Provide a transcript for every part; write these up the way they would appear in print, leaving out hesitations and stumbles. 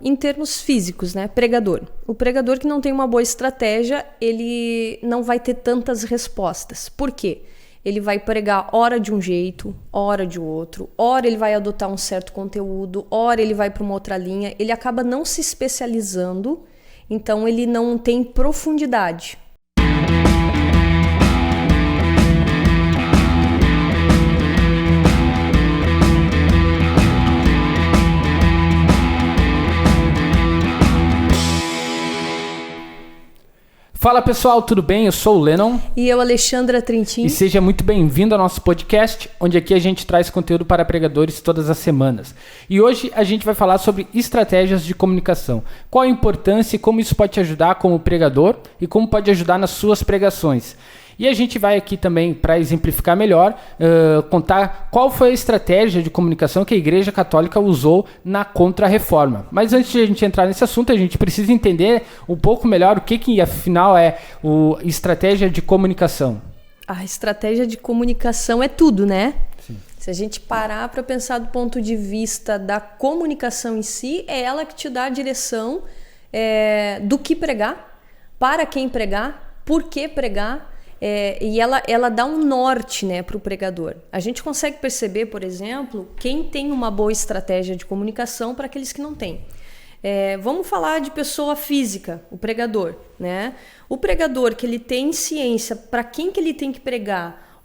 Em termos físicos, né? Pregador. O pregador que não tem uma boa estratégia, ele não vai ter tantas respostas. Por quê? Ele vai pregar hora de um jeito, hora de outro, hora ele vai adotar um certo conteúdo, hora ele vai para uma outra linha. Ele acaba não se especializando, então ele não tem profundidade. Fala pessoal, tudo bem? Eu sou o Lennon. E eu, Alexandra Trentin. E seja muito bem-vindo ao nosso podcast, onde aqui a gente traz conteúdo para pregadores todas as semanas. E hoje a gente vai falar sobre estratégias de comunicação. Qual a importância e como isso pode te ajudar como pregador e como pode ajudar nas suas pregações. E a gente vai aqui também, para exemplificar melhor, contar qual foi a estratégia de comunicação que a Igreja Católica usou na Contra-Reforma. Mas antes de a gente entrar nesse assunto, a gente precisa entender um pouco melhor o que afinal é estratégia de comunicação. A estratégia de comunicação é tudo, né? Sim. Se a gente parar para pensar do ponto de vista da comunicação em si, é ela que te dá a direção do que pregar, para quem pregar, por que pregar. E ela dá um norte, né, para o pregador. A gente consegue perceber, por exemplo, quem tem uma boa estratégia de comunicação para aqueles que não têm. Vamos falar de pessoa física, o pregador, né? O pregador que ele tem ciência para quem que ele tem que pregar,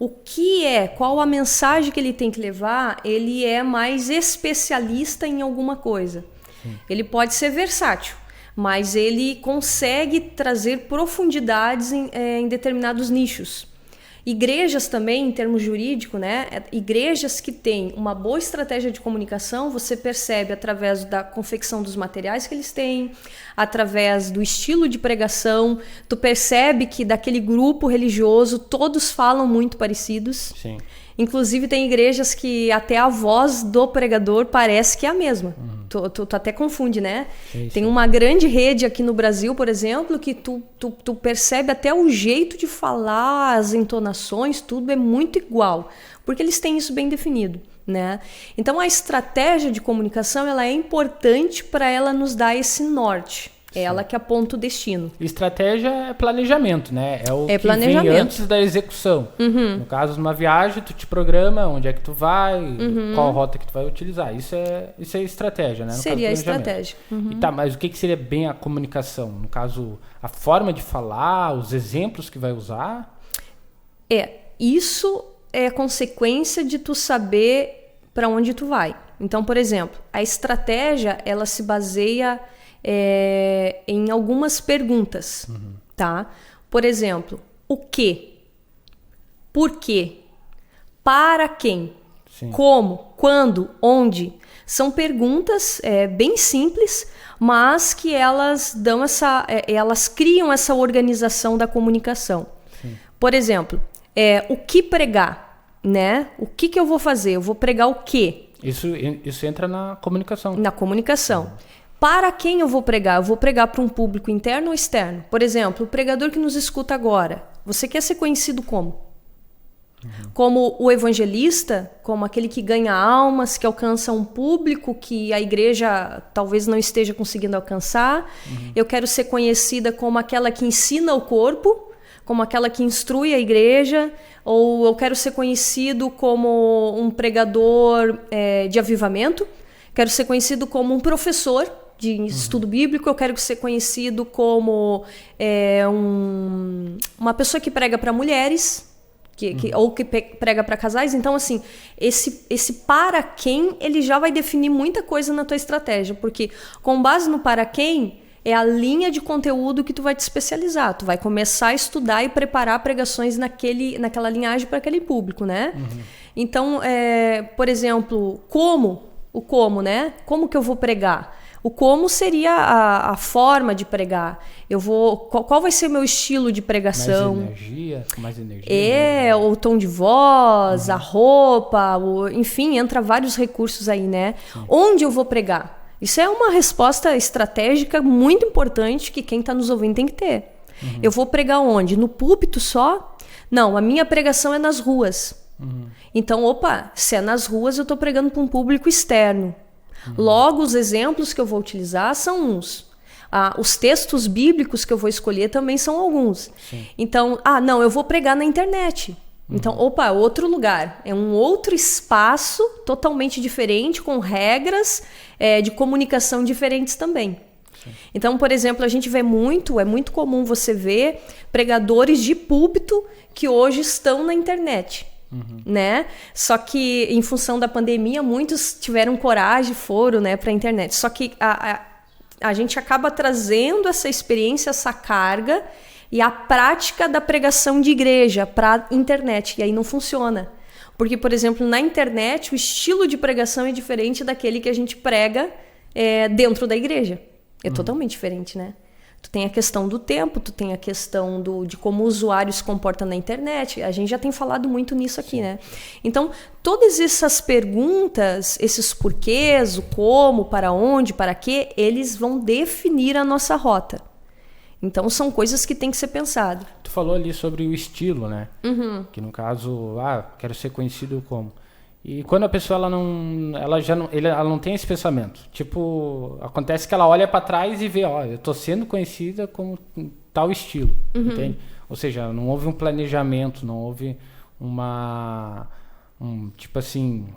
qual a mensagem que ele tem que levar, ele é mais especialista em alguma coisa. Sim. Ele pode ser versátil, mas ele consegue trazer profundidades em determinados nichos. Igrejas também, em termos jurídicos, né? Igrejas que têm uma boa estratégia de comunicação, você percebe através da confecção dos materiais que eles têm, através do estilo de pregação, tu percebe que daquele grupo religioso todos falam muito parecidos. Sim. Inclusive tem igrejas que até a voz do pregador parece que é a mesma. Tu até confunde, né? Sim. Tem uma grande rede aqui no Brasil, por exemplo, que tu percebe até o jeito de falar, as entonações, tudo é muito igual. Porque eles têm isso bem definido, né? Então a estratégia de comunicação ela é importante para ela nos dar esse norte. É ela que aponta o destino. Estratégia é planejamento, né? É o que planejamento. Vem antes da execução. No caso, numa viagem, tu te programa onde é que tu vai, qual rota que tu vai utilizar. Isso é estratégia, né? No seria caso, a estratégia. E tá, mas o que seria bem a comunicação? No caso, a forma de falar, os exemplos que vai usar? Isso é consequência de tu saber para onde tu vai. Então, por exemplo, a estratégia, ela se baseia em algumas perguntas, tá? Por exemplo, o que? Por quê? Para quem? Sim. Como? Quando? Onde? São perguntas bem simples, mas que elas dão elas criam essa organização da comunicação. Sim. Por exemplo, o que pregar, né? O que eu vou fazer? Eu vou pregar o quê? Isso entra na comunicação. Na comunicação. Para quem eu vou pregar? Eu vou pregar para um público interno ou externo? Por exemplo, o pregador que nos escuta agora, você quer ser conhecido como? Como o evangelista? Como aquele que ganha almas, que alcança um público que a igreja talvez não esteja conseguindo alcançar? Eu quero ser conhecida como aquela que ensina o corpo, como aquela que instrui a igreja? Ou eu quero ser conhecido como um pregador de avivamento? Quero ser conhecido como um professor de estudo bíblico, eu quero ser conhecido como uma pessoa que prega para mulheres, ou que prega para casais. Então, assim, esse para quem, ele já vai definir muita coisa na tua estratégia, porque com base no para quem, é a linha de conteúdo que tu vai te especializar. Tu vai começar a estudar e preparar pregações naquela linhagem para aquele público, né? Então, por exemplo, o como, né? Como que eu vou pregar? O como seria a forma de pregar. Qual vai ser o meu estilo de pregação? Mais energia. O tom de voz, a roupa, enfim, entra vários recursos aí, né? Sim. Onde eu vou pregar? Isso é uma resposta estratégica muito importante que quem está nos ouvindo tem que ter. Eu vou pregar onde? No púlpito só? Não, a minha pregação é nas ruas. Então, se é nas ruas, eu estou pregando para um público externo. Logo, os exemplos que eu vou utilizar são uns. Os textos bíblicos que eu vou escolher também são alguns. Sim. Então, não, eu vou pregar na internet. Então, outro lugar. É um outro espaço totalmente diferente, com regras de comunicação diferentes também. Sim. Então, por exemplo, a gente vê é muito comum você ver pregadores de púlpito que hoje estão na internet. Né? Só que, em função da pandemia, muitos tiveram coragem, foram, né, para a internet. Só que a gente acaba trazendo essa experiência, essa carga e a prática da pregação de igreja para a internet. E aí não funciona. Porque, por exemplo, na internet, o estilo de pregação é diferente daquele que a gente prega dentro da igreja. É totalmente diferente, né? Tu tem a questão do tempo, tu tem a questão de como o usuário se comporta na internet. A gente já tem falado muito nisso aqui, né? Então, todas essas perguntas, esses porquês, o como, para onde, para quê, eles vão definir a nossa rota. Então, são coisas que tem que ser pensado. Tu falou ali sobre o estilo, né? Que no caso, quero ser conhecido como... E quando a pessoa ela não tem esse pensamento, tipo, acontece que ela olha para trás e vê, eu tô sendo conhecida como tal estilo, entende? Ou seja, não houve um planejamento, não houve tipo assim,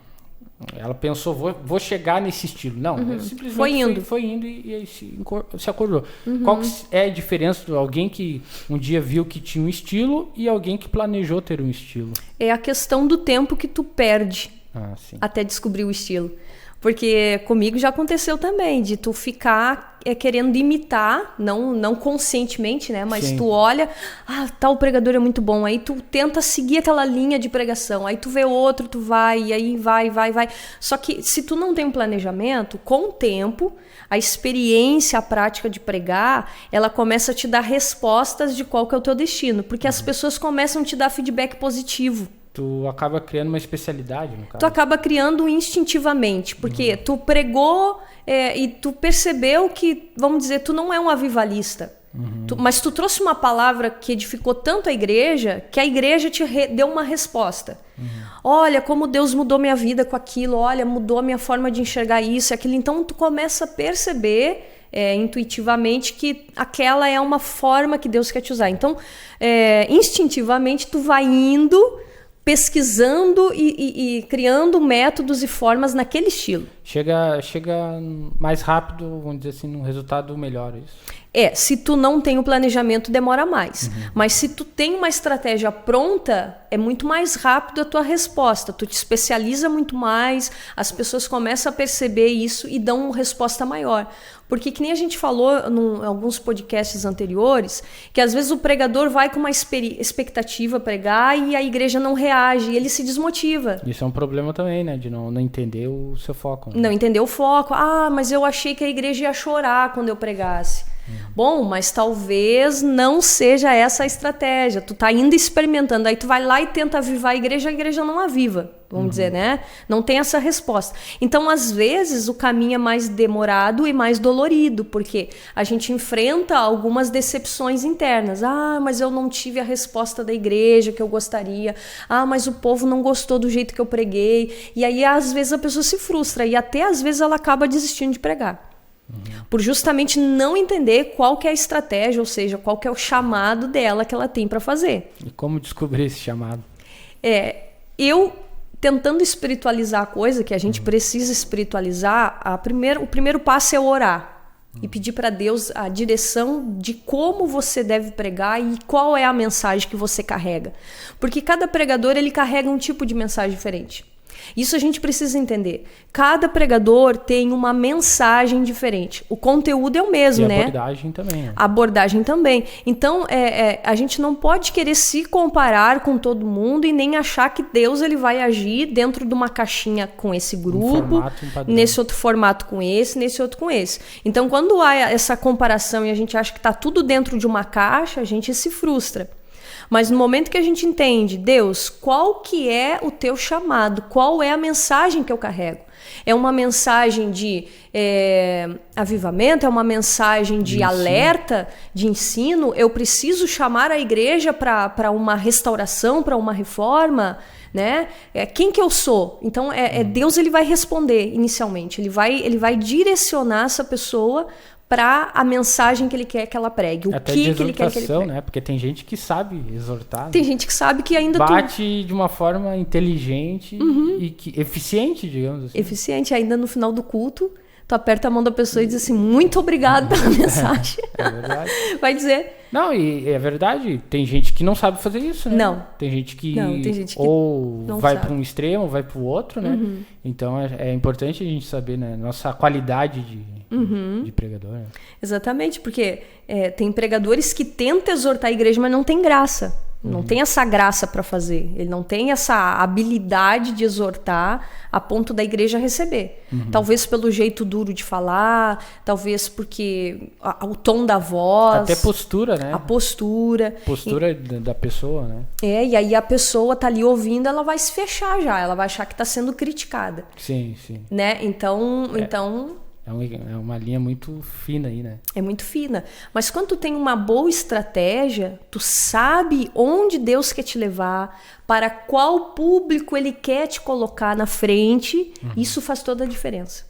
ela pensou, vou chegar nesse estilo. Não, simplesmente foi indo e aí se acordou. Qual que é a diferença de alguém que um dia viu que tinha um estilo e alguém que planejou ter um estilo? É a questão do tempo que tu perde até descobrir o estilo. Porque comigo já aconteceu também, de tu ficar querendo imitar, não conscientemente, né? Mas tu olha, tal pregador é muito bom, aí tu tenta seguir aquela linha de pregação, aí tu vê outro, tu vai, e aí vai. Só que se tu não tem um planejamento, com o tempo, a experiência, a prática de pregar, ela começa a te dar respostas de qual que é o teu destino, porque as pessoas começam a te dar feedback positivo. Tu acaba criando uma especialidade, no caso. Tu acaba criando instintivamente, porque tu pregou e tu percebeu que, vamos dizer, tu não é um avivalista. Mas tu trouxe uma palavra que edificou tanto a igreja, que a igreja te deu uma resposta. Olha, como Deus mudou minha vida com aquilo, olha, mudou a minha forma de enxergar isso e aquilo. Então tu começa a perceber intuitivamente que aquela é uma forma que Deus quer te usar. Então, instintivamente tu vai indo... pesquisando e criando métodos e formas naquele estilo. Chega mais rápido, vamos dizer assim, num resultado melhor, isso? Se tu não tem o planejamento, demora mais. Mas se tu tem uma estratégia pronta, é muito mais rápido a tua resposta. Tu te especializa muito mais, as pessoas começam a perceber isso e dão uma resposta maior. Porque que nem a gente falou em alguns podcasts anteriores, que às vezes o pregador vai com uma expectativa pregar e a igreja não reage, e ele se desmotiva. Isso é um problema também, né? De não entender o seu foco. Né? Não entender o foco. Mas eu achei que a igreja ia chorar quando eu pregasse. Bom, mas talvez não seja essa a estratégia. Tu tá ainda experimentando, aí tu vai lá e tenta avivar a igreja não aviva, vamos dizer, né? Não tem essa resposta. Então, às vezes, o caminho é mais demorado e mais dolorido, porque a gente enfrenta algumas decepções internas. Mas eu não tive a resposta da igreja que eu gostaria. Mas o povo não gostou do jeito que eu preguei. E aí, às vezes, a pessoa se frustra e até, às vezes, ela acaba desistindo de pregar. Por justamente não entender qual que é a estratégia, ou seja, qual que é o chamado dela que ela tem para fazer. E como descobrir esse chamado? Eu tentando espiritualizar a coisa, que a gente precisa espiritualizar, o primeiro passo é orar e pedir para Deus a direção de como você deve pregar e qual é a mensagem que você carrega. Porque cada pregador ele carrega um tipo de mensagem diferente. Isso a gente precisa entender. Cada pregador tem uma mensagem diferente. O conteúdo é o mesmo, né? E a abordagem também. Né? A abordagem também. Então, a gente não pode querer se comparar com todo mundo e nem achar que Deus ele vai agir dentro de uma caixinha com esse grupo, nesse outro formato com esse, nesse outro com esse. Então, quando há essa comparação e a gente acha que está tudo dentro de uma caixa, a gente se frustra. Mas no momento que a gente entende, Deus, qual que é o teu chamado? Qual é a mensagem que eu carrego? É uma mensagem de avivamento? É uma mensagem de alerta, de ensino? Eu preciso chamar a igreja para uma restauração, para uma reforma? né? Quem que eu sou? Então, Deus, ele vai responder inicialmente. Ele vai direcionar essa pessoa para a mensagem que ele quer que ela pregue. Até de exortação, né? Porque tem gente que sabe exortar. Tem gente que sabe que ainda bate de uma forma inteligente e eficiente, digamos assim. Eficiente. Ainda no final do culto, tu aperta a mão da pessoa e diz assim, muito obrigado pela mensagem. É verdade. Vai dizer... Não, e é verdade, tem gente que não sabe fazer isso, né? Não. Tem gente que ou vai para um extremo, ou vai para o outro, né? Então é importante a gente saber, né? Nossa qualidade de pregador. Né? Exatamente, porque tem pregadores que tentam exortar a igreja, mas não tem graça. Não tem essa graça para fazer. Ele não tem essa habilidade de exortar a ponto da igreja receber. Talvez pelo jeito duro de falar, talvez porque o tom da voz. Até postura, né? A postura. Postura da pessoa, né? E aí a pessoa tá ali ouvindo, ela vai se fechar já. Ela vai achar que tá sendo criticada. Sim, sim. Né? Então... É uma linha muito fina aí, né? É muito fina. Mas quando tu tem uma boa estratégia, tu sabe onde Deus quer te levar, para qual público Ele quer te colocar na frente, isso faz toda a diferença.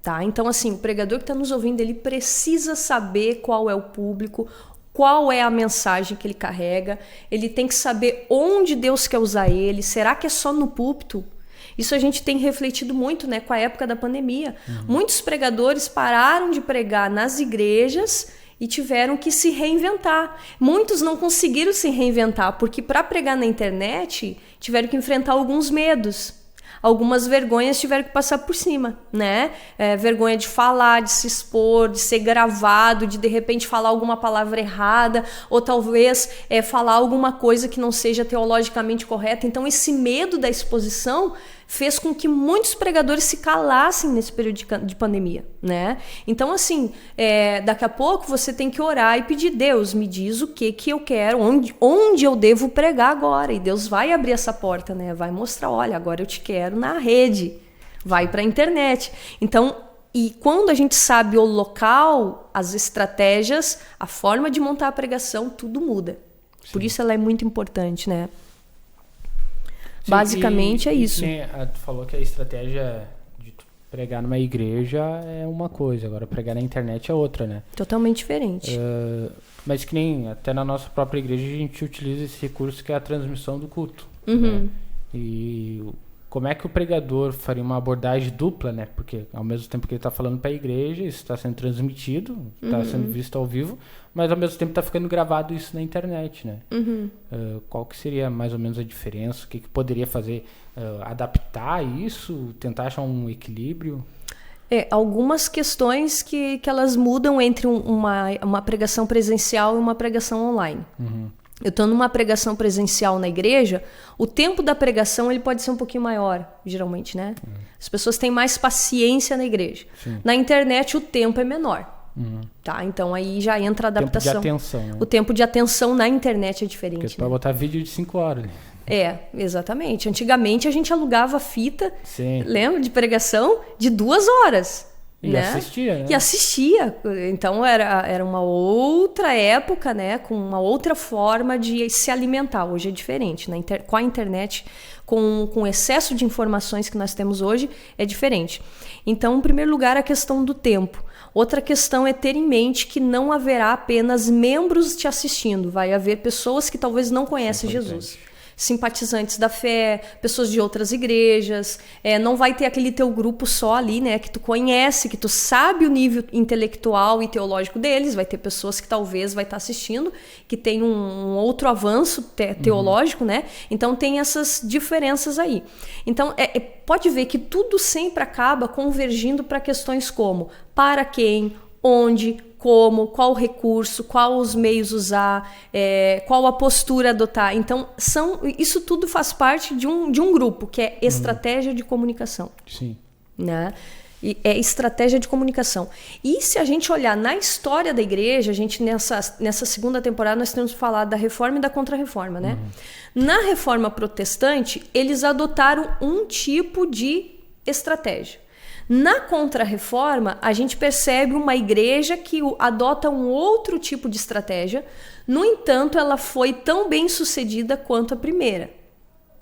Tá? Então, assim, o pregador que está nos ouvindo, ele precisa saber qual é o público, qual é a mensagem que ele carrega, ele tem que saber onde Deus quer usar ele. Será que é só no púlpito? Isso a gente tem refletido muito, né, com a época da pandemia. Muitos pregadores pararam de pregar nas igrejas e tiveram que se reinventar. Muitos não conseguiram se reinventar, porque para pregar na internet tiveram que enfrentar alguns medos. Algumas vergonhas tiveram que passar por cima, né? Vergonha de falar, de se expor, de ser gravado, de repente falar alguma palavra errada, ou talvez falar alguma coisa que não seja teologicamente correta. Então esse medo da exposição fez com que muitos pregadores se calassem nesse período de pandemia, né? Então, assim, daqui a pouco você tem que orar e pedir, Deus, me diz o que eu quero, onde eu devo pregar agora. E Deus vai abrir essa porta, né? Vai mostrar, olha, agora eu te quero na rede, vai para a internet. Então, e quando a gente sabe o local, as estratégias, a forma de montar a pregação, tudo muda. Sim. Por isso ela é muito importante, né? Sim, basicamente é isso. Tu falou que a estratégia de pregar numa igreja é uma coisa, agora pregar na internet é outra, né? Totalmente diferente. Mas que nem até na nossa própria igreja a gente utiliza esse recurso que é a transmissão do culto. Né? E como é que o pregador faria uma abordagem dupla, né? Porque ao mesmo tempo que ele está falando para a igreja, isso está sendo transmitido, está sendo visto ao vivo, mas ao mesmo tempo está ficando gravado isso na internet, né? Qual que seria mais ou menos a diferença? O que poderia fazer? Adaptar isso? Tentar achar um equilíbrio? Algumas questões que elas mudam entre uma pregação presencial e uma pregação online. Eu estou numa pregação presencial na igreja, o tempo da pregação ele pode ser um pouquinho maior, geralmente, né? As pessoas têm mais paciência na igreja. Sim. Na internet o tempo é menor. Tá? Então aí já entra a adaptação. O tempo de atenção, né? O tempo de atenção na internet é diferente. Porque tu pode botar vídeo de 5 horas. Exatamente. Antigamente a gente alugava fita, Sim. lembra, de pregação de 2 horas. E né? assistia, né? E assistia. Então era uma outra época, né? Com uma outra forma de se alimentar. Hoje é diferente. Com a internet, com o excesso de informações que nós temos hoje, é diferente. Então, em primeiro lugar, a questão do tempo. Outra questão é ter em mente que não haverá apenas membros te assistindo. Vai haver pessoas que talvez não conhecem Jesus. Simpatizantes da fé, pessoas de outras igrejas, não vai ter aquele teu grupo só ali, né, que tu conhece, que tu sabe o nível intelectual e teológico deles, vai ter pessoas que talvez vai estar assistindo, que tem um outro avanço teológico, né, então tem essas diferenças aí. Então, pode ver que tudo sempre acaba convergindo para questões como, para quem, onde, como, qual recurso, qual os meios usar, qual a postura adotar. Então, isso tudo faz parte de um grupo, que é estratégia de comunicação. Sim. Né? E é estratégia de comunicação. E se a gente olhar na história da igreja, a gente nessa segunda temporada nós temos falado da reforma e da contra-reforma, né? Na reforma protestante, eles adotaram um tipo de estratégia. Na Contra-Reforma, a gente percebe uma igreja que adota um outro tipo de estratégia. No entanto, ela foi tão bem sucedida quanto a primeira.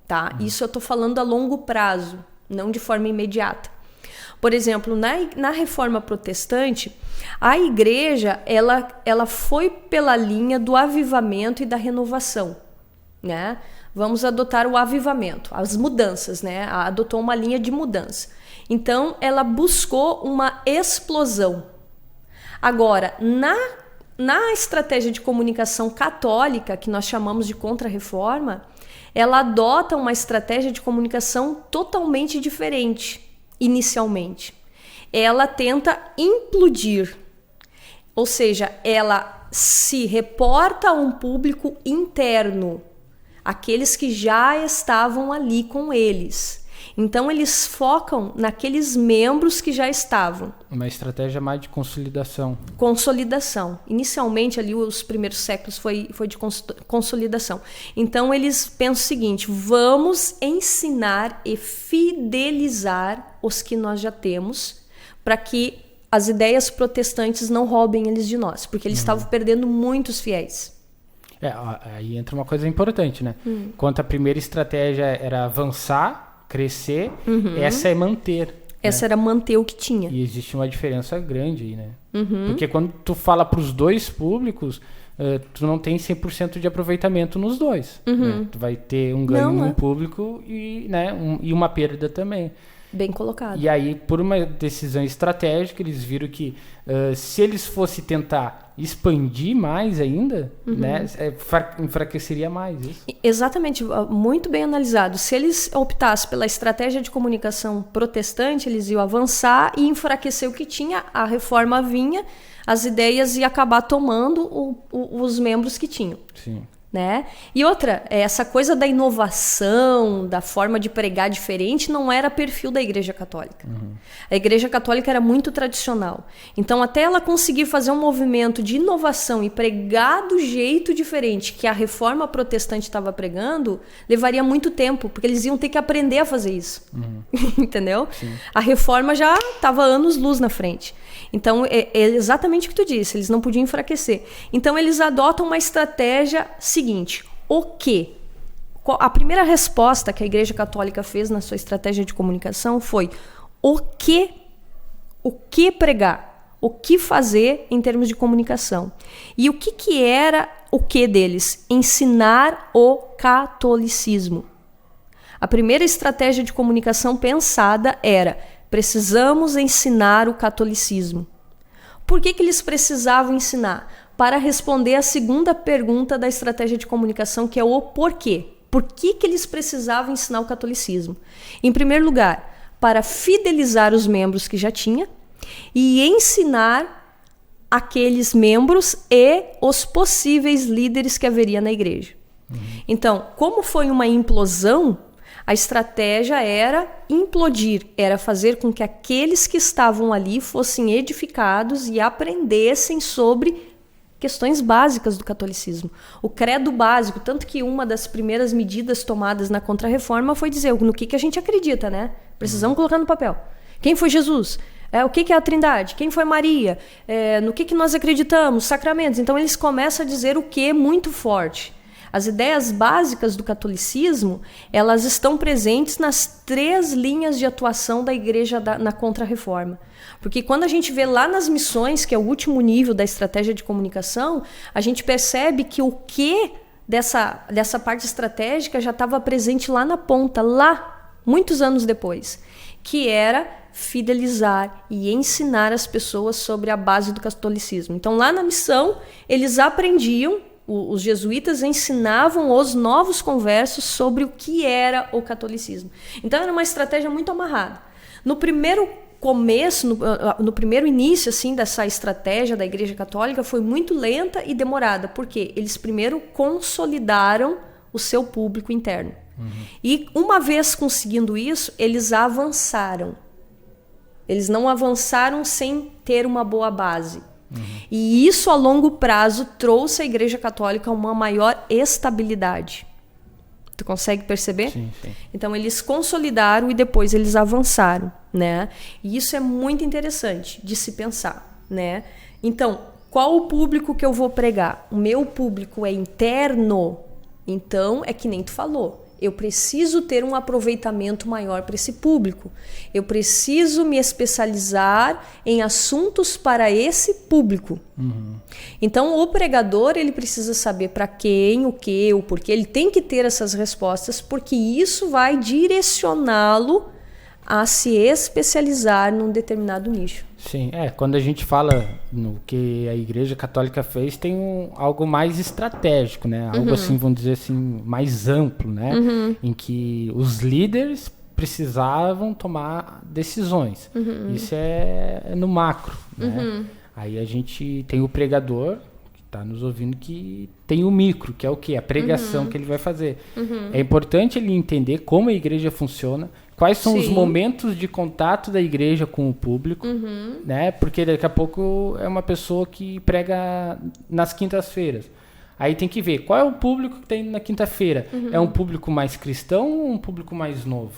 tá? Isso eu tô falando a longo prazo, não de forma imediata. Por exemplo, na Reforma Protestante, a igreja ela foi pela linha do avivamento e da renovação, né? Vamos adotar o avivamento, as mudanças, né? Adotou uma linha de mudança. Então, ela buscou uma explosão. Agora, na estratégia de comunicação católica, que nós chamamos de Contra-Reforma, ela adota uma estratégia de comunicação totalmente diferente. Inicialmente, ela tenta implodir, ou seja, ela se reporta a um público interno, aqueles que já estavam ali com eles. Então eles focam naqueles membros que já estavam. Uma estratégia mais de consolidação. Consolidação. Inicialmente ali os primeiros séculos foi de consolidação. Então eles pensam o seguinte: vamos ensinar e fidelizar os que nós já temos para que as ideias protestantes não roubem eles de nós, porque eles estavam perdendo muitos fiéis. Aí entra uma coisa importante, né? Enquanto a primeira estratégia era avançar, crescer, essa é manter. Essa era manter o que tinha. E existe uma diferença grande aí, né? Porque quando tu fala para os dois públicos, tu não tem 100% de aproveitamento nos dois. Né? Tu vai ter um ganho num público e, né, e uma perda também. Bem colocado. E aí, por uma decisão estratégica, eles viram que se eles fossem tentar expandir mais ainda, né, enfraqueceria mais isso. Exatamente, muito bem analisado. Se eles optassem pela estratégia de comunicação protestante, eles iam avançar e enfraquecer o que tinha, a reforma vinha, as ideias iam acabar tomando os membros que tinham. Sim. Né? E outra, essa coisa da inovação, da forma de pregar diferente, não era perfil da Igreja Católica. A Igreja Católica era muito tradicional. Então, até ela conseguir fazer um movimento de inovação e pregar do jeito diferente que a Reforma Protestante estava pregando, levaria muito tempo, porque eles iam ter que aprender a fazer isso. Entendeu? Sim. A Reforma já estava anos-luz na frente. Então, é exatamente o que tu disse, eles não podiam enfraquecer. Então, eles adotam uma estratégia seguinte: o quê? A primeira resposta que a Igreja Católica fez na sua estratégia de comunicação foi o que pregar, o que fazer em termos de comunicação. E o que era o que deles? Ensinar o catolicismo. A primeira estratégia de comunicação pensada era: precisamos ensinar o catolicismo. Por que eles precisavam ensinar? Para responder a segunda pergunta da estratégia de comunicação, que é o porquê. Por que eles precisavam ensinar o catolicismo? Em primeiro lugar, para fidelizar os membros que já tinha e ensinar aqueles membros e os possíveis líderes que haveria na igreja. Então, como foi uma implosão, a estratégia era implodir, era fazer com que aqueles que estavam ali fossem edificados e aprendessem sobre questões básicas do catolicismo. O credo básico, tanto que uma das primeiras medidas tomadas na Contra-Reforma foi dizer no que a gente acredita, né? Precisamos colocar no papel. Quem foi Jesus? O que é a Trindade? Quem foi Maria? No que nós acreditamos? Sacramentos. Então eles começam a dizer o que muito forte. As ideias básicas do catolicismo, elas estão presentes nas 3 linhas de atuação da igreja na Contra-Reforma. Porque quando a gente vê lá nas missões, que é o último nível da estratégia de comunicação, a gente percebe que o que dessa parte estratégica já estava presente lá na ponta, lá, muitos anos depois, que era fidelizar e ensinar as pessoas sobre a base do catolicismo. Então, lá na missão, eles aprendiam, os jesuítas ensinavam os novos conversos sobre o que era o catolicismo. Então, era uma estratégia muito amarrada. No primeiro começo, no primeiro início assim, dessa estratégia da Igreja Católica, foi muito lenta e demorada, porque eles primeiro consolidaram o seu público interno. E uma vez conseguindo isso, eles avançaram. Eles não avançaram sem ter uma boa base. E isso, a longo prazo, trouxe à Igreja Católica uma maior estabilidade. Tu consegue perceber? Sim, sim. Então, eles consolidaram e depois eles avançaram, né? E isso é muito interessante de se pensar, né? Então, qual o público que eu vou pregar? O meu público é interno? Então, é que nem tu falou. eu preciso ter um aproveitamento maior para esse público. Eu preciso me especializar em assuntos para esse público. Então, o pregador, ele precisa saber para quem, o que, o porquê. Ele tem que ter essas respostas, porque isso vai direcioná-lo a se especializar num determinado nicho. Sim, quando a gente fala no que a Igreja Católica fez, tem algo mais estratégico, né? Algo assim, vamos dizer assim, mais amplo, né? Em que os líderes precisavam tomar decisões. Isso é no macro, né? Aí a gente tem o pregador, que está nos ouvindo, que tem o micro, que é o quê? A pregação que ele vai fazer. É importante ele entender como a igreja funciona, quais são os momentos de contato da igreja com o público, né? Porque daqui a pouco é uma pessoa que prega nas quintas-feiras. Aí tem que ver qual é o público que tem na quinta-feira. É um público mais cristão ou um público mais novo?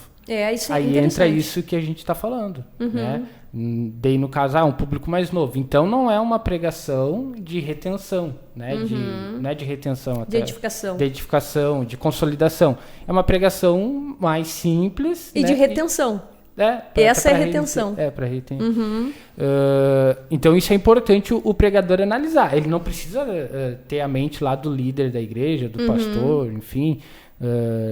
Isso é aí entra isso que a gente está falando, né? Daí, no caso, um público mais novo. Então, não é uma pregação de retenção, né? Não é de retenção. Até, de edificação, de consolidação. É uma pregação mais simples. E, né? De retenção. Essa é a retenção. Para retenção. Então, isso é importante o pregador analisar. Ele não precisa ter a mente lá do líder da igreja, do pastor, enfim.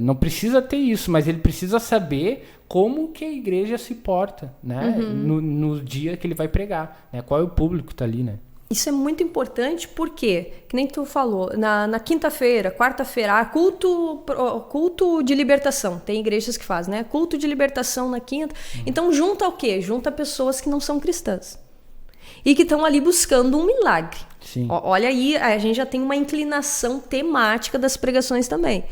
Não precisa ter isso, mas ele precisa saber como que a igreja se porta, né? No dia que ele vai pregar, né? Qual é o público que está ali, né? Isso é muito importante porque, que nem tu falou, na quinta-feira, quarta-feira, culto de libertação. Tem igrejas que fazem, né? Culto de libertação na quinta. Então junta o quê? Junta pessoas que não são cristãs e que estão ali buscando um milagre. Sim. Olha aí, a gente já tem uma inclinação temática das pregações também.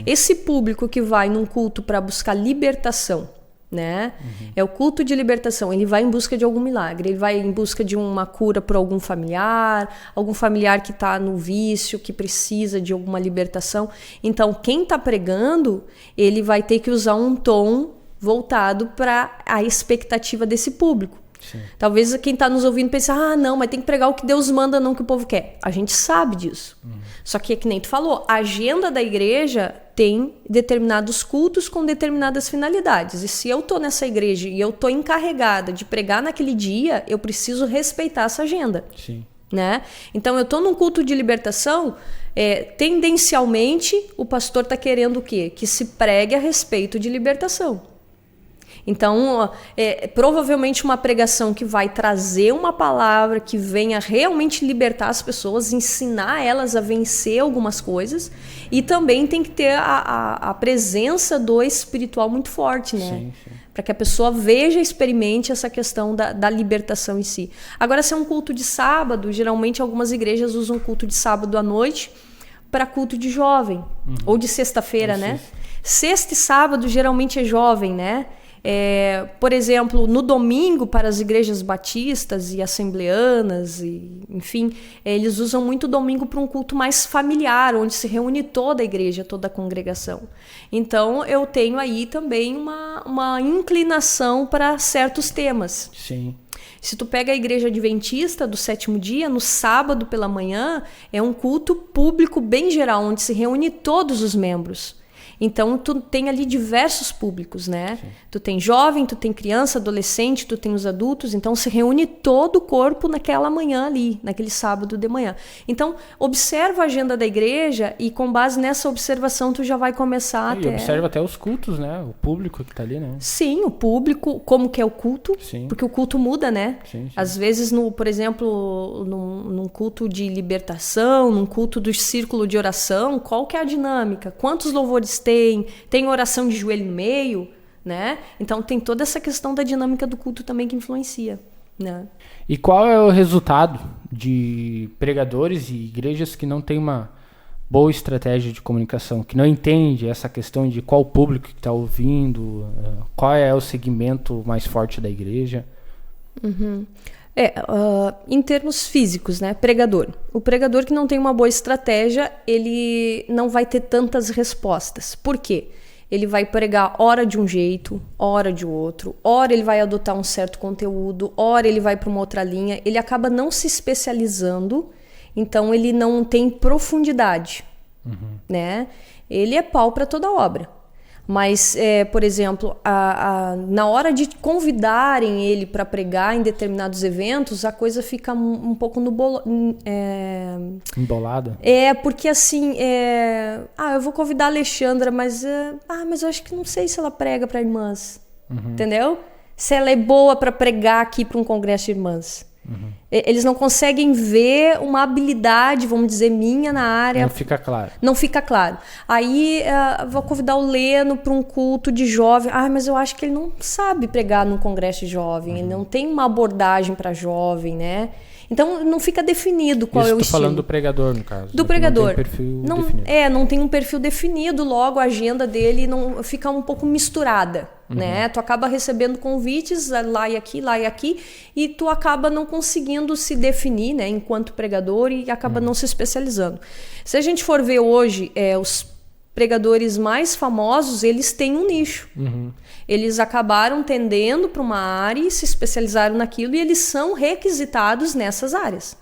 Esse público que vai num culto para buscar libertação, né? É o culto de libertação. Ele vai em busca de algum milagre, ele vai em busca de uma cura por algum familiar que está no vício, que precisa de alguma libertação. Então, quem está pregando, ele vai ter que usar um tom voltado para a expectativa desse público. Sim. Talvez quem está nos ouvindo pense, não, mas tem que pregar o que Deus manda, não o que o povo quer. A gente sabe disso. Só que nem tu falou, a agenda da igreja tem determinados cultos com determinadas finalidades. E se eu estou nessa igreja e eu estou encarregada de pregar naquele dia, eu preciso respeitar essa agenda. Sim. Né? Então, eu estou num culto de libertação, tendencialmente, o pastor está querendo o quê? Que se pregue a respeito de libertação. Então, provavelmente uma pregação que vai trazer uma palavra que venha realmente libertar as pessoas, ensinar elas a vencer algumas coisas, e também tem que ter a presença do espiritual muito forte, né? Sim. Para que a pessoa veja e experimente essa questão da libertação em si. Agora, se é um culto de sábado, geralmente algumas igrejas usam culto de sábado à noite para culto de jovem, ou de sexta-feira, né? Sexta e sábado geralmente é jovem, né? Por exemplo, no domingo, para as igrejas batistas e assembleanas, enfim, eles usam muito o domingo para um culto mais familiar, onde se reúne toda a igreja, toda a congregação. Então, eu tenho aí também uma inclinação para certos temas. Sim. Se tu pega a igreja adventista do sétimo dia, no sábado pela manhã, é um culto público bem geral, onde se reúne todos os membros. Então, tu tem ali diversos públicos, né? Sim. Tu tem jovem, tu tem criança, adolescente, tu tem os adultos. Então, se reúne todo o corpo naquela manhã ali, naquele sábado de manhã. Então, observa a agenda da igreja e com base nessa observação, tu já vai começar E observa até os cultos, né? O público que tá ali, né? Sim, o público, como que é o culto. Sim. Porque o culto muda, né? Sim. Às vezes, por exemplo, num culto de libertação, num culto do círculo de oração, qual que é a dinâmica? Quantos louvores tem oração de joelho no meio, né? Então tem toda essa questão da dinâmica do culto também que influencia, né? E qual é o resultado de pregadores e igrejas que não têm uma boa estratégia de comunicação, que não entende essa questão de qual público que está ouvindo, qual é o segmento mais forte da igreja? Em termos físicos, né? Pregador. O pregador que não tem uma boa estratégia, ele não vai ter tantas respostas. Por quê? Ele vai pregar hora de um jeito, hora de outro, hora ele vai adotar um certo conteúdo, hora ele vai para uma outra linha. Ele acaba não se especializando, então ele não tem profundidade, né? Ele é pau para toda obra. Mas, por exemplo, na hora de convidarem ele para pregar em determinados eventos, a coisa fica um pouco embolada? Porque assim, eu vou convidar a Alexandra, mas eu acho que não sei se ela prega para irmãs, entendeu? Se ela é boa para pregar aqui para um congresso de irmãs. Eles não conseguem ver uma habilidade, vamos dizer, minha na área. Não fica claro. Não fica claro. Aí vou convidar o Leno para um culto de jovem. Mas eu acho que ele não sabe pregar num congresso de jovem. Ele não tem uma abordagem para jovem, né? Então não fica definido qual é o estilo. Falando do pregador, no caso. Do pregador. Não tem perfil definido. Não tem um perfil definido, logo a agenda dele não fica um pouco misturada, né? Tu acaba recebendo convites lá e aqui, e tu acaba não conseguindo se definir, né, enquanto pregador, e acaba não se especializando. Se a gente for ver hoje, os pregadores mais famosos, eles têm um nicho. Eles acabaram tendendo para uma área e se especializaram naquilo, e eles são requisitados nessas áreas.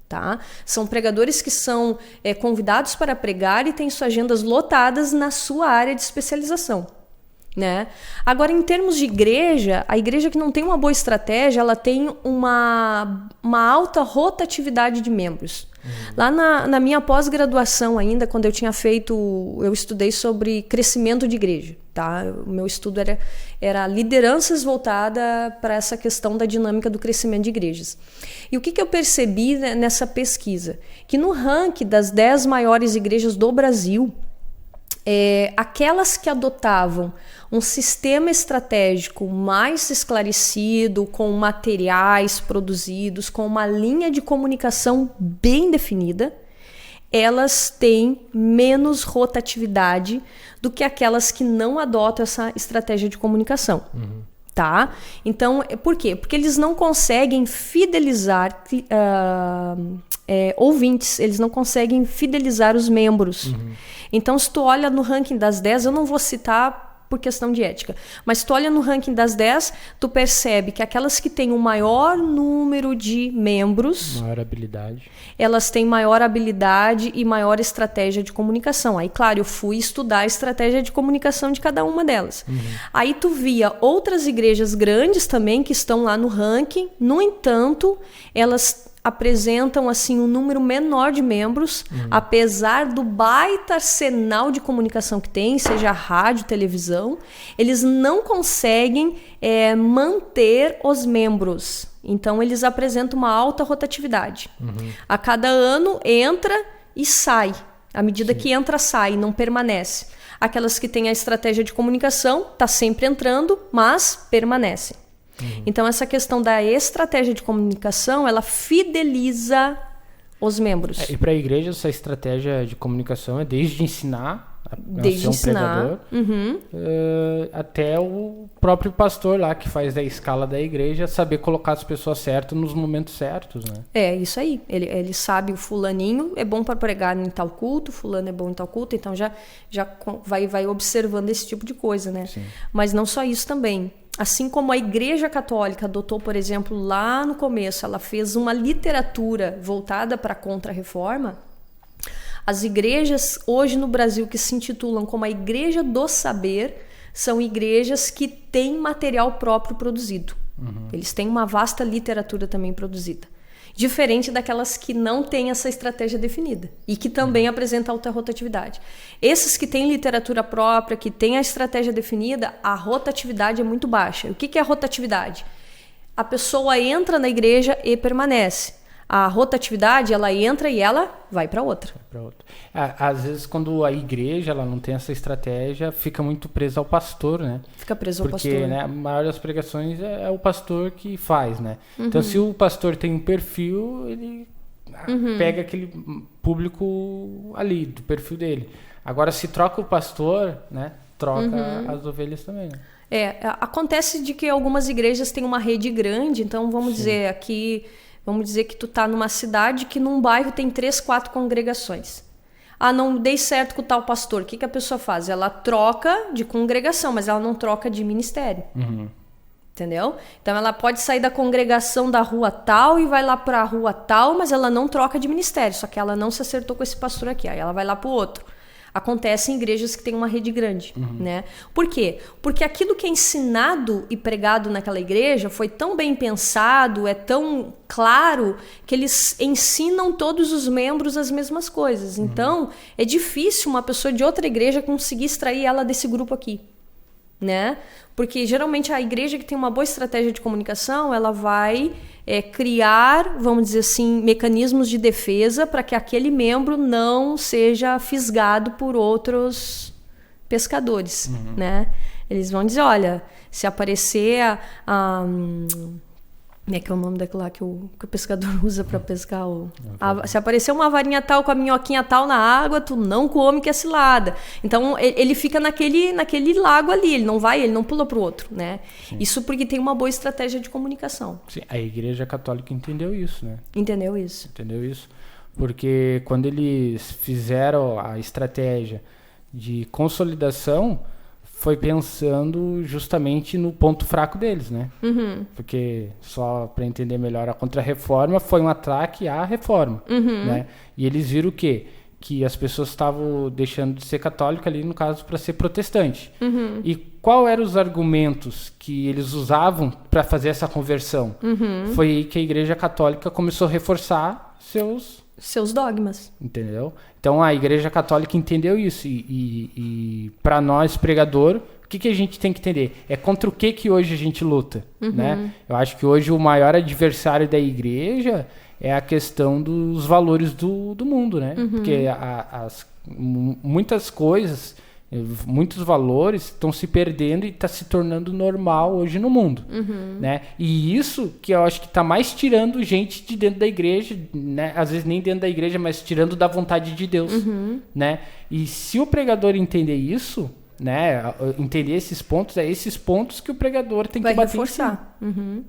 Tá? São pregadores que são convidados para pregar e têm suas agendas lotadas na sua área de especialização. Né? Agora, em termos de igreja, a igreja que não tem uma boa estratégia, ela tem uma alta rotatividade de membros. Lá na minha pós-graduação ainda, quando eu estudei sobre crescimento de igreja. Tá? O meu estudo era lideranças voltada para essa questão da dinâmica do crescimento de igrejas. E o que eu percebi nessa pesquisa? Que no ranking das 10 maiores igrejas do Brasil, aquelas que adotavam um sistema estratégico mais esclarecido, com materiais produzidos, com uma linha de comunicação bem definida, elas têm menos rotatividade do que aquelas que não adotam essa estratégia de comunicação. Tá? Então, por quê? Porque eles não conseguem fidelizar ouvintes, eles não conseguem fidelizar os membros. Então, se tu olha no ranking das 10, eu não vou citar por questão de ética, mas tu olha no ranking das 10, tu percebe que aquelas que têm o maior número de membros, maior habilidade, elas têm maior habilidade e maior estratégia de comunicação. Aí, claro, eu fui estudar a estratégia de comunicação de cada uma delas. Aí tu via outras igrejas grandes também que estão lá no ranking, no entanto, elas apresentam assim um número menor de membros, apesar do baita arsenal de comunicação que tem, seja rádio, televisão, eles não conseguem manter os membros. Então eles apresentam uma alta rotatividade. A cada ano entra e sai. À medida que entra, sai, não permanece. Aquelas que têm a estratégia de comunicação, está sempre entrando, mas permanecem. Então, essa questão da estratégia de comunicação, ela fideliza os membros. E para a igreja, essa estratégia de comunicação é desde ensinar a ser um pregador, até o próprio pastor lá, que faz a escala da igreja, saber colocar as pessoas certas nos momentos certos, né? Isso aí. Ele sabe, o fulaninho é bom para pregar em tal culto, fulano é bom em tal culto, então já vai observando esse tipo de coisa, né? Sim. Mas não só isso também. Assim como a Igreja Católica adotou, por exemplo, lá no começo, ela fez uma literatura voltada para a Contra-Reforma, as igrejas hoje no Brasil que se intitulam como a Igreja do Saber são igrejas que têm material próprio produzido. Eles têm uma vasta literatura também produzida. Diferente daquelas que não têm essa estratégia definida e que também apresentam alta rotatividade. Esses que têm literatura própria, que têm a estratégia definida, a rotatividade é muito baixa. O que é a rotatividade? A pessoa entra na igreja e permanece. A rotatividade, ela entra e ela vai para outra. Às vezes, quando a igreja ela não tem essa estratégia, fica muito presa ao pastor, né? Fica preso ao pastor. Porque, né, a maior das pregações é o pastor que faz, né? Então, se o pastor tem um perfil, ele pega aquele público ali, do perfil dele. Agora, se troca o pastor, né? Troca as ovelhas também, né? Acontece de que algumas igrejas têm uma rede grande, então vamos dizer aqui... Vamos dizer que tu tá numa cidade que num bairro tem 3, 4 congregações. Não dei certo com o tal pastor. O que a pessoa faz? Ela troca de congregação, mas ela não troca de ministério. Entendeu? Então ela pode sair da congregação da rua tal e vai lá para a rua tal, mas ela não troca de ministério. Só que ela não se acertou com esse pastor aqui. Aí ela vai lá pro outro. Acontece em igrejas que têm uma rede grande, né? Por quê? Porque aquilo que é ensinado e pregado naquela igreja foi tão bem pensado, é tão claro, que eles ensinam todos os membros as mesmas coisas. Então, é difícil uma pessoa de outra igreja conseguir extrair ela desse grupo aqui, né? Porque geralmente a igreja que tem uma boa estratégia de comunicação, ela vai criar, vamos dizer assim, mecanismos de defesa para que aquele membro não seja fisgado por outros pescadores, né? Eles vão dizer, olha, se aparecer como é que é o nome daquilo lá que o pescador usa para pescar? Se aparecer uma varinha tal com a minhoquinha tal na água, tu não come que é cilada. Então, ele fica naquele lago ali, ele não pula pro outro, né? Sim. Isso porque tem uma boa estratégia de comunicação. Sim, a Igreja Católica entendeu isso, né? Entendeu isso. Porque quando eles fizeram a estratégia de consolidação, foi pensando justamente no ponto fraco deles, né? Porque, só para entender melhor, a Contra-Reforma foi um ataque à Reforma, né? E eles viram o quê? Que as pessoas estavam deixando de ser católica ali, no caso, para ser protestante. E qual eram os argumentos que eles usavam para fazer essa conversão? Foi aí que a Igreja Católica começou a reforçar seus dogmas. Entendeu? Então a Igreja Católica entendeu isso. E para nós, pregador, o que a gente tem que entender? É contra o que hoje a gente luta, né? Eu acho que hoje o maior adversário da Igreja é a questão dos valores do mundo, né? Porque muitas coisas, muitos valores estão se perdendo e está se tornando normal hoje no mundo, né? E isso que eu acho que está mais tirando gente de dentro da igreja, né? Às vezes nem dentro da igreja, mas tirando da vontade de Deus, né? E se o pregador entender isso, né? Entender esses pontos, é esses pontos que o pregador tem que bater reforçar,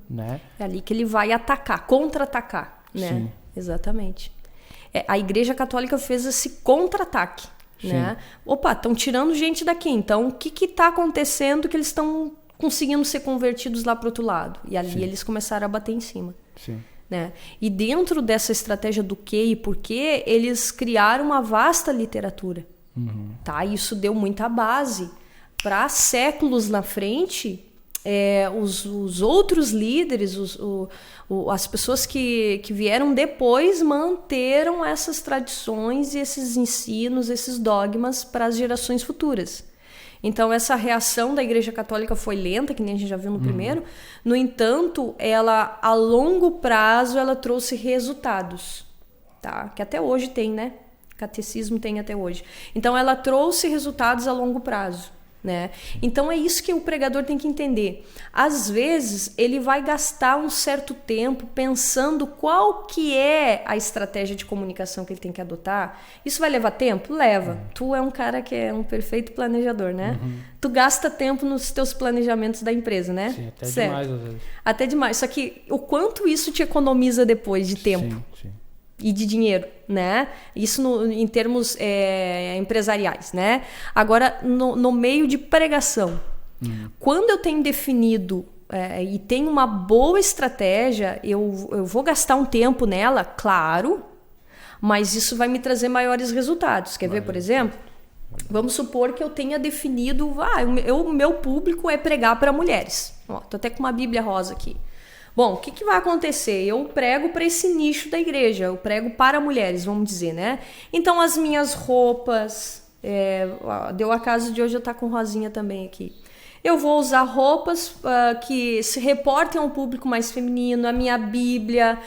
né? É ali que ele vai atacar, contra-atacar, né? Sim. Exatamente. A Igreja Católica fez esse contra-ataque. Né? Opa, estão tirando gente daqui, então o que está acontecendo que eles estão conseguindo ser convertidos lá para o outro lado? E ali eles começaram a bater em cima. Né? E dentro dessa estratégia do que e porquê, eles criaram uma vasta literatura. Tá? Isso deu muita base para séculos na frente. Os outros líderes, as pessoas que vieram depois manteram essas tradições, esses ensinos, esses dogmas para as gerações futuras. Então essa reação da Igreja Católica foi lenta, que nem a gente já viu no primeiro. No entanto, ela a longo prazo ela trouxe resultados, tá? Que até hoje tem, né? Catecismo tem até hoje. Então ela trouxe resultados a longo prazo. Né? Então é isso que o pregador tem que entender. Às vezes ele vai gastar um certo tempo pensando qual que é a estratégia de comunicação que ele tem que adotar. Isso vai levar tempo? Leva. Tu é um cara que é um perfeito planejador, né? Tu gasta tempo nos teus planejamentos da empresa, né? Sim, até demais às vezes. Até demais. Só que o quanto isso te economiza depois de tempo? Sim. E de dinheiro, né? Isso em termos empresariais, né? Agora, no meio de pregação, quando eu tenho definido e tenho uma boa estratégia, eu vou gastar um tempo nela, claro, mas isso vai me trazer maiores resultados. Quer ver, por exemplo? Vamos supor que eu tenha definido, o meu público é pregar para mulheres. Tô até com uma Bíblia rosa aqui. Bom, o que vai acontecer? Eu prego para esse nicho da igreja, eu prego para mulheres, vamos dizer, né? Então, as minhas roupas, deu a caso de hoje eu estar com rosinha também aqui. Eu vou usar roupas que se reportem ao público mais feminino, a minha Bíblia,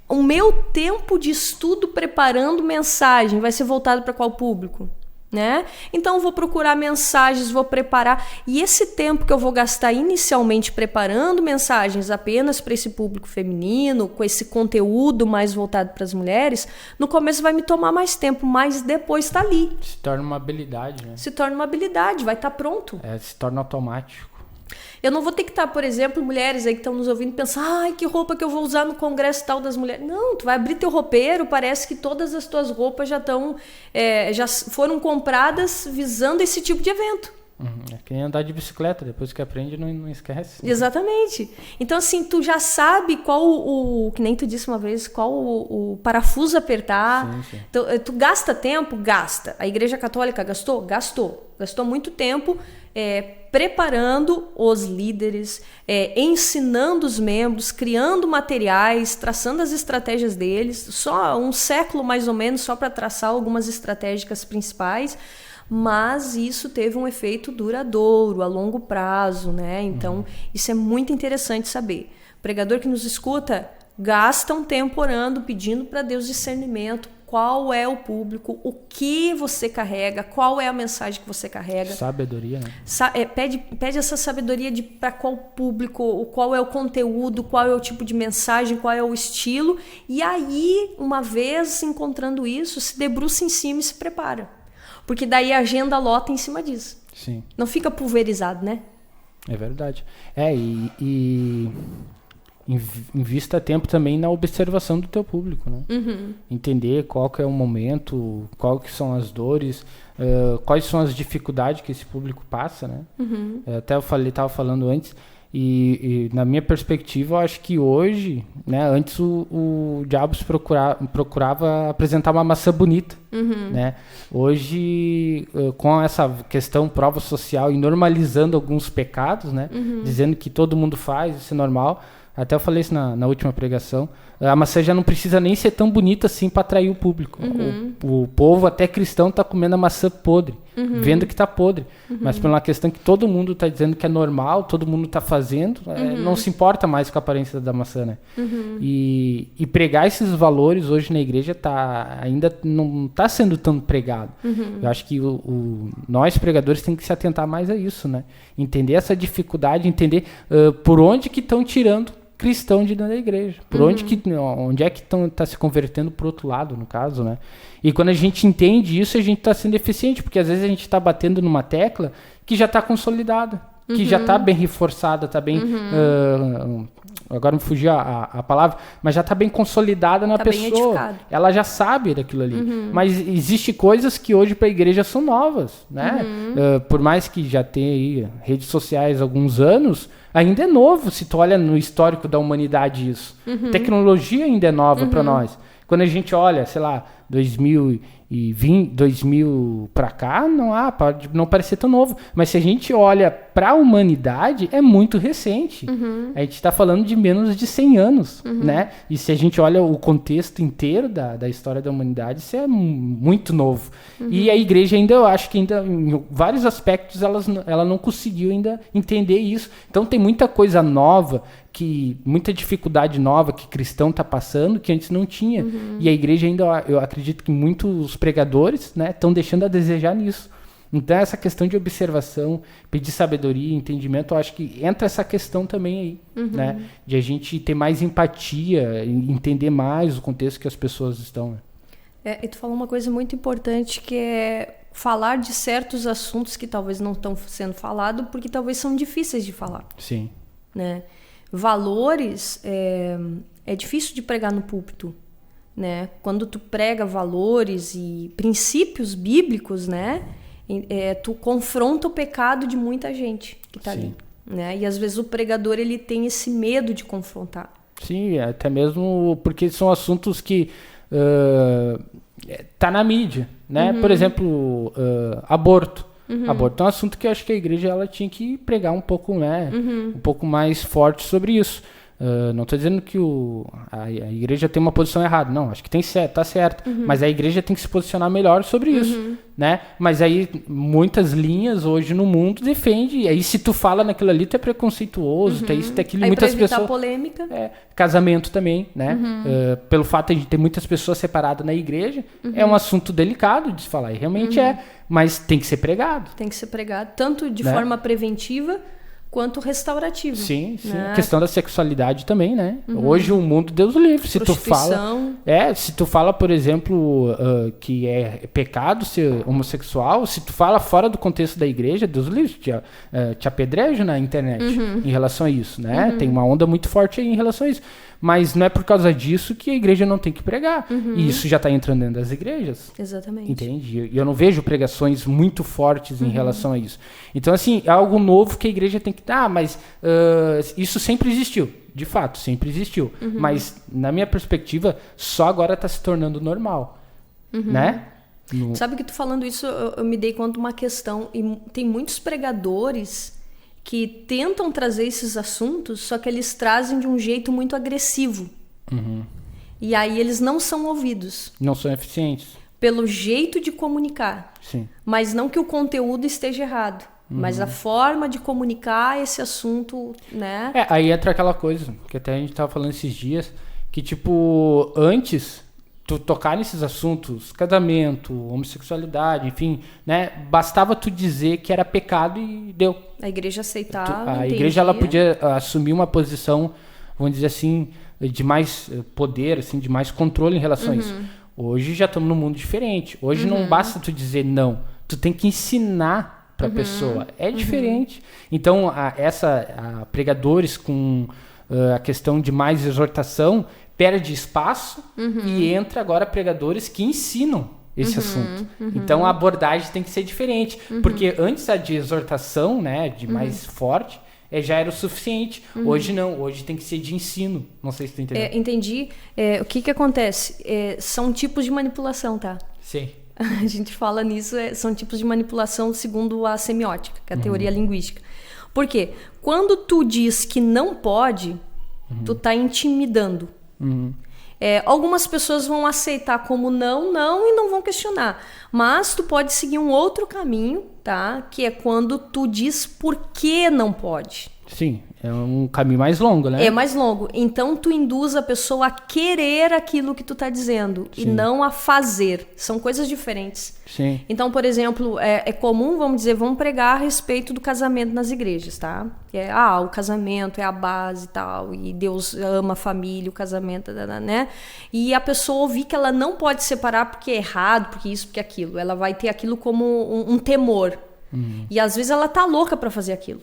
o meu tempo de estudo preparando mensagem vai ser voltado para qual público? Né? Então eu vou procurar mensagens, vou preparar, e esse tempo que eu vou gastar inicialmente preparando mensagens apenas para esse público feminino, com esse conteúdo mais voltado para as mulheres, no começo vai me tomar mais tempo, mas depois está ali. Se torna uma habilidade, né? Se torna uma habilidade, vai estar pronto. Se torna automático. Eu não vou ter que estar, por exemplo, mulheres aí que estão nos ouvindo pensar, ai, que roupa que eu vou usar no congresso tal das mulheres. Não, tu vai abrir teu roupeiro, parece que todas as tuas roupas já foram compradas visando esse tipo de evento. É que nem andar de bicicleta, depois que aprende não esquece. Exatamente. Então, assim, tu já sabe qual que nem tu disse uma vez, qual o parafuso apertar. Sim. Então, tu gasta tempo? Gasta. A Igreja Católica gastou? Gastou. Gastou muito tempo preparando os líderes, ensinando os membros, criando materiais, traçando as estratégias deles. Só um século, mais ou menos, só para traçar algumas estratégias principais. Mas isso teve um efeito duradouro, a longo prazo, né? Então, isso é muito interessante saber. O pregador que nos escuta gasta um tempo orando, pedindo para Deus discernimento, qual é o público, o que você carrega, qual é a mensagem que você carrega. Sabedoria, né? Pede essa sabedoria para qual público, qual é o conteúdo, qual é o tipo de mensagem, qual é o estilo. E aí, uma vez encontrando isso, se debruça em cima e se prepara. Porque daí a agenda lota em cima disso. Sim. Não fica pulverizado, né? É verdade. E invista tempo também na observação do teu público, né? Entender qual que é o momento, quais que são as dores, quais são as dificuldades que esse público passa, né? Até eu estava falando antes, e na minha perspectiva, eu acho que hoje, né, antes o Diabos procurava apresentar uma maçã bonita, né? Hoje, com essa questão prova social e normalizando alguns pecados, né, dizendo que todo mundo faz, isso é normal. Até eu falei isso na última pregação. A maçã já não precisa nem ser tão bonita assim para atrair o público. O povo, até cristão, está comendo a maçã podre, vendo que está podre. Mas por uma questão que todo mundo está dizendo que é normal, todo mundo está fazendo, não se importa mais com a aparência da maçã, né? E pregar esses valores hoje na igreja ainda não está sendo tão pregado. Eu acho que nós, pregadores, temos que se atentar mais a isso, né? Entender essa dificuldade, entender por onde que estão tirando cristão de dentro da igreja. Por onde é que está se convertendo pro outro lado, no caso, né? E quando a gente entende isso, a gente está sendo eficiente, porque às vezes a gente está batendo numa tecla que já está consolidada, que já está bem reforçada, está bem... agora me fugiu a palavra, mas já está bem consolidada na pessoa. Ela já sabe daquilo ali. Mas existe coisas que hoje para a igreja são novas, né? Por mais que já tenha aí redes sociais há alguns anos, ainda é novo se tu olha no histórico da humanidade isso. Tecnologia ainda é nova para nós. Quando a gente olha, sei lá, 2000 para cá, pode não parecer tão novo. Mas se a gente olha para a humanidade, é muito recente. A gente está falando de menos de 100 anos, né? E se a gente olha o contexto inteiro da história da humanidade, isso é muito novo. E a igreja ainda, eu acho que ainda, em vários aspectos, ela não conseguiu ainda entender isso. Então tem muita coisa nova, muita dificuldade nova que cristão está passando, que antes não tinha. E a igreja ainda, eu acredito que muitos pregadores, né, estão deixando a desejar nisso. Então essa questão de observação, pedir sabedoria, entendimento, eu acho que entra essa questão também aí, né, de a gente ter mais empatia, entender mais o contexto que as pessoas estão. E tu falou uma coisa muito importante, que é falar de certos assuntos que talvez não estão sendo falados, porque talvez são difíceis de falar. Sim. Né? Valores é difícil de pregar no púlpito, né? Quando tu prega valores e princípios bíblicos, né? Tu confronta o pecado de muita gente que está ali, né? E às vezes o pregador ele tem esse medo de confrontar. Sim, até mesmo porque são assuntos que tá na mídia, né? Por exemplo, aborto. Aborto é um assunto que eu acho que a igreja ela tinha que pregar um pouco, né? Um pouco mais forte sobre isso. Não estou dizendo que a igreja tem uma posição errada. Não, acho que tá certo. Mas a igreja tem que se posicionar melhor sobre isso, né? Mas aí muitas linhas hoje no mundo defendem. E aí se tu fala naquilo ali, tu é preconceituoso, tem isso, tem aquilo. Aí muitas pra evitar pessoas. Polêmica. Casamento também, né? Pelo fato de ter muitas pessoas separadas na igreja, é um assunto delicado de se falar. E realmente mas tem que ser pregado. Tem que ser pregado, tanto de forma preventiva quanto restaurativo. Sim. Né? A questão da sexualidade também, né? Hoje o mundo, Deus o livre. Se tu fala, por exemplo, que é pecado ser homossexual, se tu fala fora do contexto da igreja, Deus o livre, te apedrejo na internet em relação a isso, né? Tem uma onda muito forte aí em relação a isso. mas não é por causa disso que a igreja não tem que pregar. E isso já está entrando dentro das igrejas. Exatamente. Entende? E eu não vejo pregações muito fortes em relação a isso. Então, assim, é algo novo que a igreja tem que... mas isso sempre existiu. De fato, sempre existiu. Mas, na minha perspectiva, só agora está se tornando normal. Né? Sabe que tu falando isso, eu me dei conta de uma questão. E tem muitos pregadores que tentam trazer esses assuntos, só que eles trazem de um jeito muito agressivo. E aí eles não são ouvidos. Não são eficientes. Pelo jeito de comunicar. Sim. Mas não que o conteúdo esteja errado. Mas a forma de comunicar esse assunto, né? Aí entra aquela coisa, que até a gente tava falando esses dias, que tipo, antes... tu tocar nesses assuntos, casamento, homossexualidade, enfim, né? Bastava tu dizer que era pecado e deu. A igreja aceitava, a igreja ela podia assumir uma posição, vamos dizer assim, de mais poder, assim, de mais controle em relação a isso. Hoje já estamos num mundo diferente. Hoje não basta tu dizer não, tu tem que ensinar para a pessoa. É diferente. Então, pregadores com a questão de mais exortação perde espaço e entra agora pregadores que ensinam esse assunto. Então a abordagem tem que ser diferente, porque antes a de exortação, né, de mais forte, já era o suficiente. Hoje não, hoje tem que ser de ensino. Não sei se tu entendeu. Entendi. O que acontece? São tipos de manipulação, tá? Sim. A gente fala nisso, são tipos de manipulação segundo a semiótica, que é a teoria linguística. Por quê? Quando tu diz que não pode, tu tá intimidando. Algumas pessoas vão aceitar como não e não vão questionar. Mas tu pode seguir um outro caminho, tá? Que é quando tu diz por que não pode. Sim, é um caminho mais longo, né? É mais longo. Então tu induz a pessoa a querer aquilo que tu tá dizendo. Sim. E não a fazer. São coisas diferentes. Sim. Então, por exemplo, é comum, vamos pregar a respeito do casamento nas igrejas, tá? O casamento é a base e tal, e Deus ama a família, o casamento, né? E a pessoa ouvir que ela não pode separar porque é errado, porque isso, porque aquilo. Ela vai ter aquilo como um temor. E às vezes ela tá louca para fazer aquilo.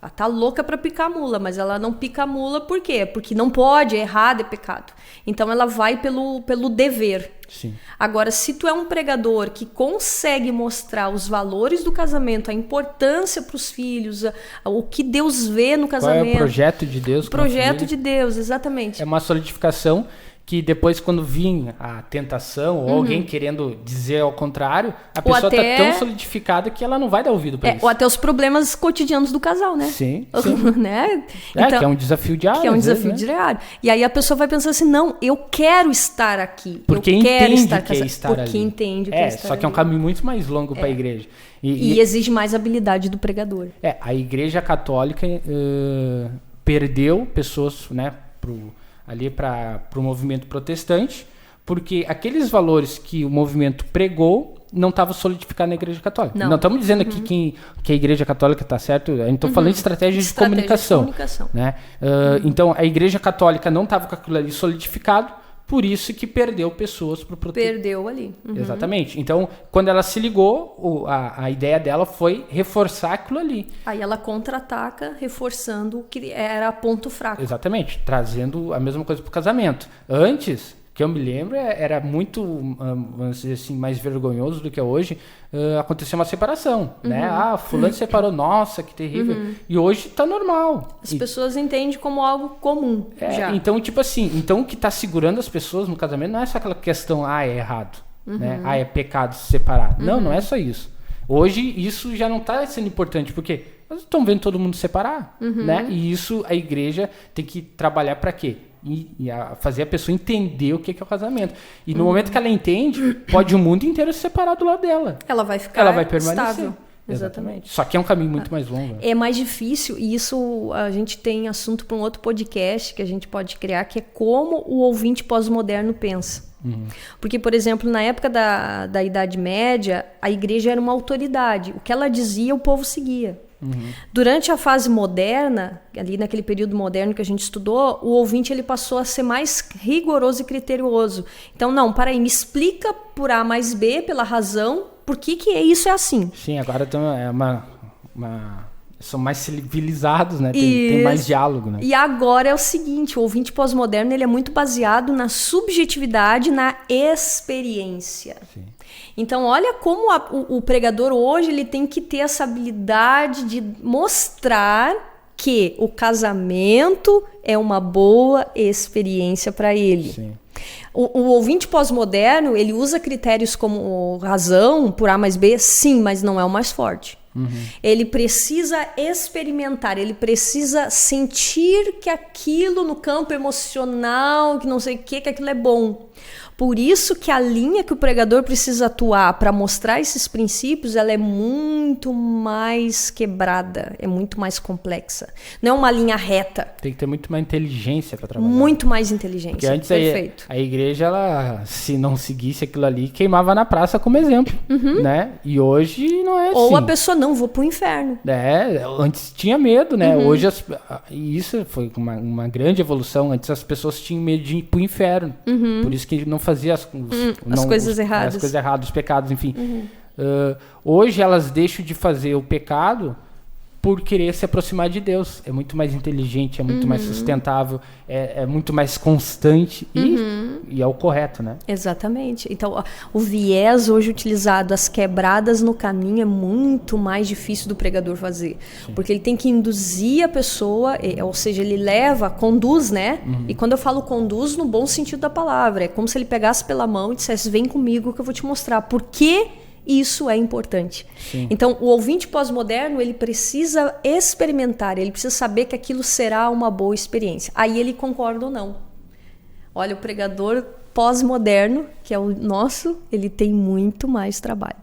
Ela tá louca para picar a mula, mas ela não pica a mula por quê? Porque não pode, é errado, é pecado. Então ela vai pelo dever. Sim. Agora, se tu é um pregador que consegue mostrar os valores do casamento, a importância para os filhos, o que Deus vê no casamento. Qual é o projeto de Deus? O projeto de Deus, exatamente. É uma solidificação que depois, quando vir a tentação ou alguém querendo dizer ao contrário, a pessoa está tão solidificada que ela não vai dar ouvido para isso. Ou até os problemas cotidianos do casal, né? Sim. Né? Então, que é um desafio diário. Que é um desafio diário. E aí a pessoa vai pensar assim, não, eu quero estar aqui. Porque entende que é estar ali. Porque entende o que é estar só que é um caminho muito mais longo para a igreja. E exige mais habilidade do pregador. A igreja católica perdeu pessoas, né, ali para o movimento protestante, porque aqueles valores que o movimento pregou não estavam solidificados na igreja católica. Não estamos dizendo aqui que a igreja católica está certo, a gente está falando de estratégia de comunicação. Né? Então, a igreja católica não estava com aquilo ali solidificado, por isso que perdeu pessoas para o protesto. Perdeu ali. Exatamente. Então, quando ela se ligou, a ideia dela foi reforçar aquilo ali. Aí ela contra-ataca, reforçando o que era ponto fraco. Exatamente. Trazendo a mesma coisa para o casamento. Antes, que eu me lembro, era muito, vamos dizer assim, mais vergonhoso do que é hoje, aconteceu uma separação, né? Fulano separou, nossa, que terrível. E hoje tá normal. As pessoas entendem como algo comum já. Então, tipo assim, o que tá segurando as pessoas no casamento não é só aquela questão, é errado, né? É pecado se separar. Não é só isso. Hoje, isso já não tá sendo importante, porque nós estamos vendo todo mundo separar, né? E isso a igreja tem que trabalhar para quê? Fazer a pessoa entender o que é o casamento. E no momento que ela entende, pode o mundo inteiro se separar do lado dela. Ela vai ficar permanecer. Estável. Exatamente. Só que é um caminho muito mais longo. É mais difícil, e isso a gente tem assunto para um outro podcast que a gente pode criar, que é como o ouvinte pós-moderno pensa. Porque, por exemplo, na época da Idade Média, a igreja era uma autoridade. O que ela dizia, o povo seguia. Durante a fase moderna, ali naquele período moderno que a gente estudou, o ouvinte ele passou a ser mais rigoroso e criterioso. Então, não, para aí, me explica por A mais B, pela razão, por que isso é assim. Sim, agora é uma São mais civilizados, né? Tem mais diálogo, né? E agora é o seguinte, o ouvinte pós-moderno ele é muito baseado na subjetividade, na experiência. Sim. Então, olha como o pregador hoje ele tem que ter essa habilidade de mostrar que o casamento é uma boa experiência para ele. Sim. O ouvinte pós-moderno, ele usa critérios como razão por A mais B, sim, mas não é o mais forte. Uhum. Ele precisa experimentar, ele precisa sentir que aquilo no campo emocional, que não sei o que aquilo é bom. Por isso que a linha que o pregador precisa atuar para mostrar esses princípios, ela é muito mais quebrada, é muito mais complexa. Não é uma linha reta. Tem que ter muito mais inteligência para trabalhar. Muito mais inteligência. Porque antes a igreja, ela, se não seguisse aquilo ali, queimava na praça como exemplo, né? E hoje não é assim. Ou a pessoa não, vou pro inferno. Antes tinha medo, né? Hoje, e isso foi uma grande evolução. Antes as pessoas tinham medo de ir pro inferno. Por isso que não fazia as coisas erradas, os pecados, enfim. Hoje elas deixam de fazer o pecado por querer se aproximar de Deus. É muito mais inteligente, é muito mais sustentável, é muito mais constante e é o correto, né? Exatamente. Então, o viés hoje utilizado, as quebradas no caminho, é muito mais difícil do pregador fazer. Sim. Porque ele tem que induzir a pessoa, ou seja, ele conduz, né? E quando eu falo conduz, no bom sentido da palavra, é como se ele pegasse pela mão e dissesse, vem comigo que eu vou te mostrar por que isso é importante. Sim. Então, o ouvinte pós-moderno, ele precisa experimentar, ele precisa saber que aquilo será uma boa experiência. Aí ele concorda ou não. Olha, o pregador pós-moderno, que é o nosso, ele tem muito mais trabalho.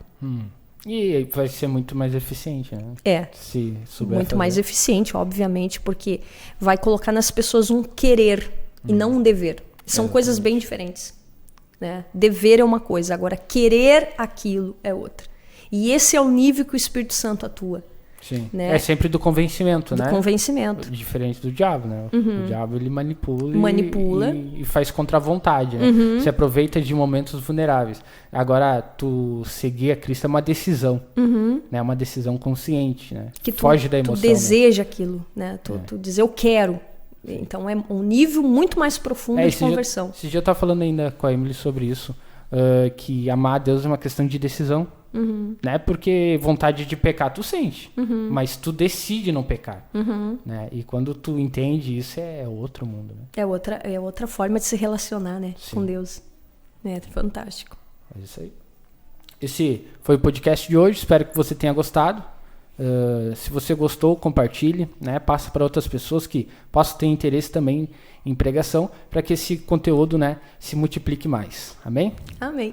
E vai ser muito mais eficiente, né? Se souber muito fazer. Mais eficiente, obviamente, porque vai colocar nas pessoas um querer e não um dever. São coisas bem diferentes. Né? Dever é uma coisa, agora querer aquilo é outra. E esse é o nível que o Espírito Santo atua. Sim. Né? É sempre do convencimento, né? Do convencimento. Diferente do diabo, né? O diabo ele manipula e faz contra a vontade, né? Se aproveita de momentos vulneráveis. Agora, tu seguir a Cristo é uma decisão, né? Uma decisão consciente, né? Que foge da emoção. Tu deseja aquilo, né? Tu diz, eu quero. Então é um nível muito mais profundo de conversão. Esse dia eu estava falando ainda com a Emily sobre isso, que amar a Deus é uma questão de decisão, né? Porque vontade de pecar tu sente, mas tu decide não pecar, né? E quando tu entende isso é outro mundo, né? É outra forma de se relacionar, né? Com Deus. É fantástico. É isso aí. Esse foi o podcast de hoje, espero que você tenha gostado. Se você gostou, compartilhe, né? Passa para outras pessoas que possam ter interesse também em pregação, para que esse conteúdo, né, se multiplique mais. Amém? Amém.